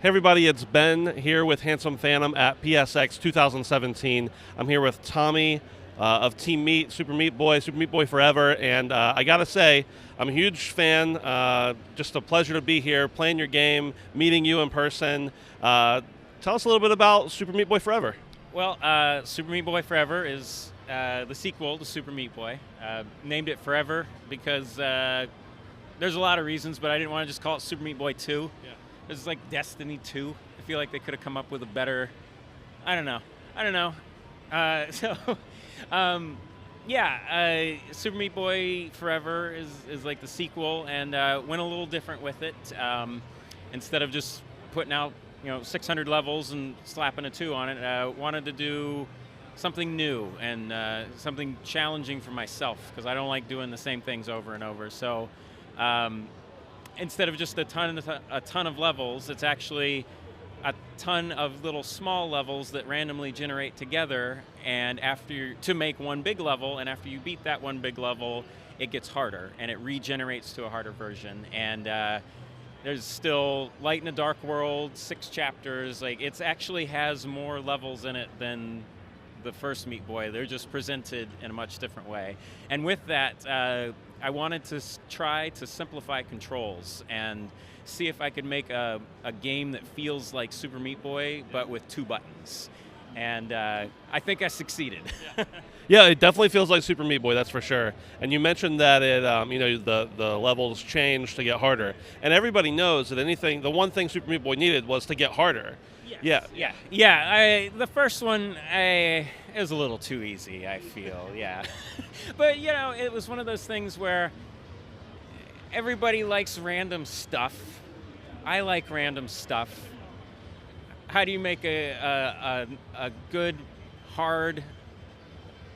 Hey everybody, it's Ben here with Handsome Phantom at PSX 2017. I'm here with Tommy of Team Meat, Super Meat Boy Forever, and I gotta say, I'm a huge fan. Just a pleasure to be here, playing your game, meeting you in person. Tell us a little bit about Super Meat Boy Forever. Well, Super Meat Boy Forever is the sequel to Super Meat Boy. Named it Forever because there's a lot of reasons, but I didn't want to just call it Super Meat Boy 2. Yeah. It's like Destiny 2. I feel like they could have come up with a better, I don't know. Super Meat Boy Forever is like the sequel, and went a little different with it. Instead of just putting out 600 levels and slapping a 2 on it, wanted to do something new and something challenging for myself, because I don't like doing the same things over and over. So instead of just a ton of levels, it's actually a ton of little small levels that randomly generate together, and to make one big level, and after you beat that one big level, it gets harder and it regenerates to a harder version. And there's still Light in a Dark World, 6 chapters. Like, it actually has more levels in it than the first Meat Boy. They're just presented in a much different way. And with that, I wanted to try to simplify controls and see if I could make a game that feels like Super Meat Boy, but with 2 buttons. And I think I succeeded. Yeah, it definitely feels like Super Meat Boy, that's for sure. And you mentioned that it, the levels changed to get harder, and everybody knows that the one thing Super Meat Boy needed was to get harder. Yes. Yeah. The first one, it was a little too easy, I feel. Yeah, but it was one of those things where everybody likes random stuff. I like random stuff. How do you make a good, hard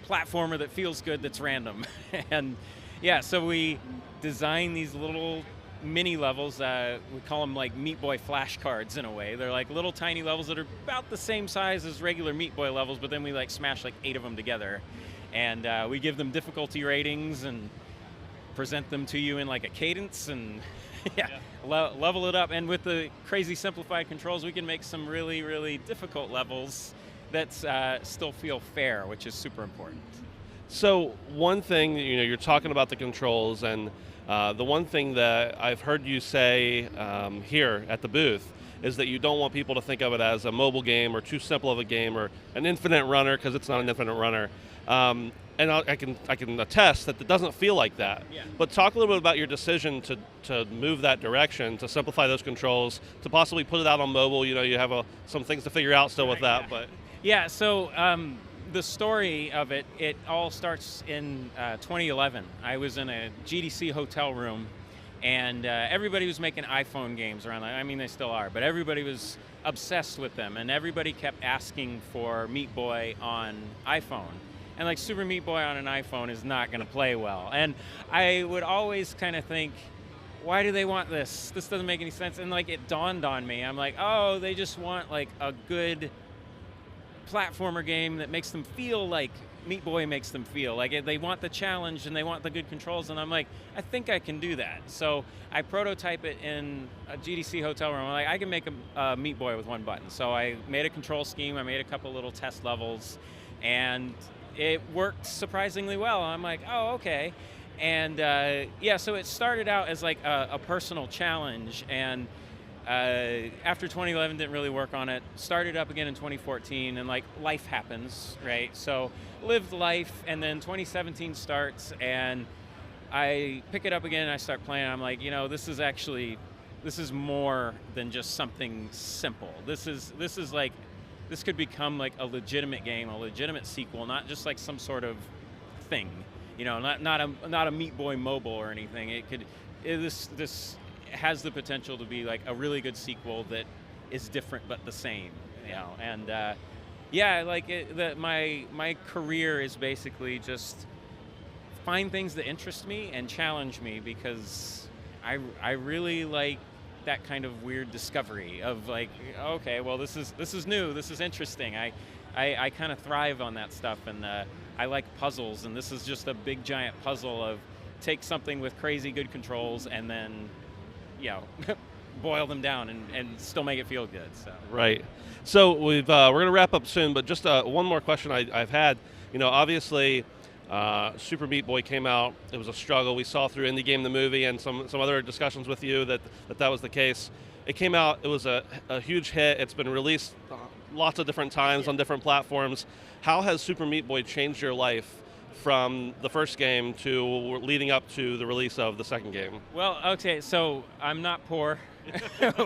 platformer that feels good that's random? And yeah, so we design these little mini levels. We call them like Meat Boy flashcards in a way. They're like little tiny levels that are about the same size as regular Meat Boy levels, but then we like smash like 8 of them together, and we give them difficulty ratings and present them to you in like a cadence, and level it up. And with the crazy simplified controls, we can make some really, really difficult levels that still feel fair, which is super important. So one thing, you're talking about the controls, and the one thing that I've heard you say here at the booth is that you don't want people to think of it as a mobile game or too simple of a game or an infinite runner, because it's not an infinite runner. And I can attest that it doesn't feel like that. Yeah. But talk a little bit about your decision to move that direction, to simplify those controls, to possibly put it out on mobile. You have some things to figure out still with that, but yeah. So the story of it all starts in 2011. I was in a GDC hotel room, and everybody was making iPhone games around that. I mean, they still are, but everybody was obsessed with them, and everybody kept asking for Meat Boy on iPhone. And like Super Meat Boy on an iPhone is not going to play well. And I would always kind of think, why do they want this? This doesn't make any sense. And like, it dawned on me. I'm like, oh, they just want like a good platformer game that makes them feel like Meat Boy makes them feel. Like, they want the challenge and they want the good controls. And I'm like, I think I can do that. So I prototype it in a GDC hotel room. I'm like, I can make a Meat Boy with 1 button. So I made a control scheme. I made a couple little test levels, and it worked surprisingly well. I'm like, oh, okay. And so it started out as like a personal challenge, and after 2011 didn't really work on it. Started up again in 2014, and like life happens, right? So lived life, and then 2017 starts, and I pick it up again and I start playing. I'm like, this is more than just something simple. This could become like a legitimate game, a legitimate sequel, not just like some sort of thing, not a Meat Boy mobile or anything. This has the potential to be like a really good sequel that is different but the same, And my career is basically just find things that interest me and challenge me, because I really like that kind of weird discovery of like, okay, well, this is new, this is interesting. I kind of thrive on that stuff, and I like puzzles, and this is just a big giant puzzle of take something with crazy good controls and then boil them down and still make it feel good. So. Right. So we're going to wrap up soon, but just one more question I've had. Obviously, Super Meat Boy came out. It was a struggle. We saw through Indie Game the movie and some other discussions with you that was the case. It came out. It was a huge hit. It's been released lots of different times on different platforms. How has Super Meat Boy changed your life from the first game to leading up to the release of the second game? Well, okay, so I'm not poor,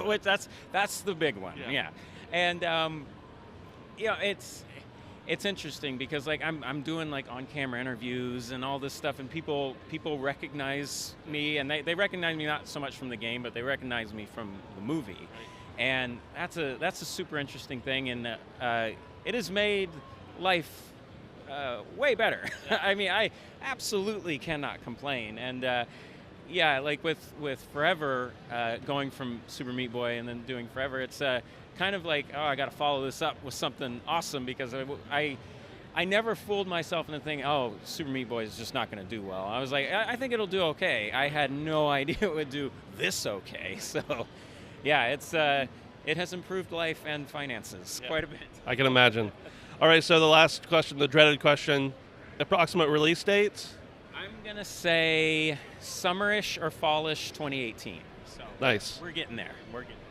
which that's the big one, yeah. And it's interesting because like I'm doing like on-camera interviews and all this stuff, and people recognize me, and they recognize me not so much from the game, but they recognize me from the movie, right. And that's a super interesting thing, and it has made life way better. Yeah. I mean, I absolutely cannot complain, and like with Forever, going from Super Meat Boy and then doing Forever, it's kind of like, oh, I got to follow this up with something awesome, because I never fooled myself into thinking, oh, Super Meat Boy is just not going to do well. I was like, I think it'll do okay. I had no idea it would do this okay. So, yeah, it has improved life and finances quite a bit. I can imagine. All right, so the last question, the dreaded question, approximate release dates? I'm going to say summerish or fallish 2018. So nice. We're getting there.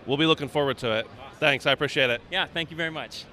We'll be looking forward to it. Awesome. Thanks, I appreciate it. Yeah, thank you very much.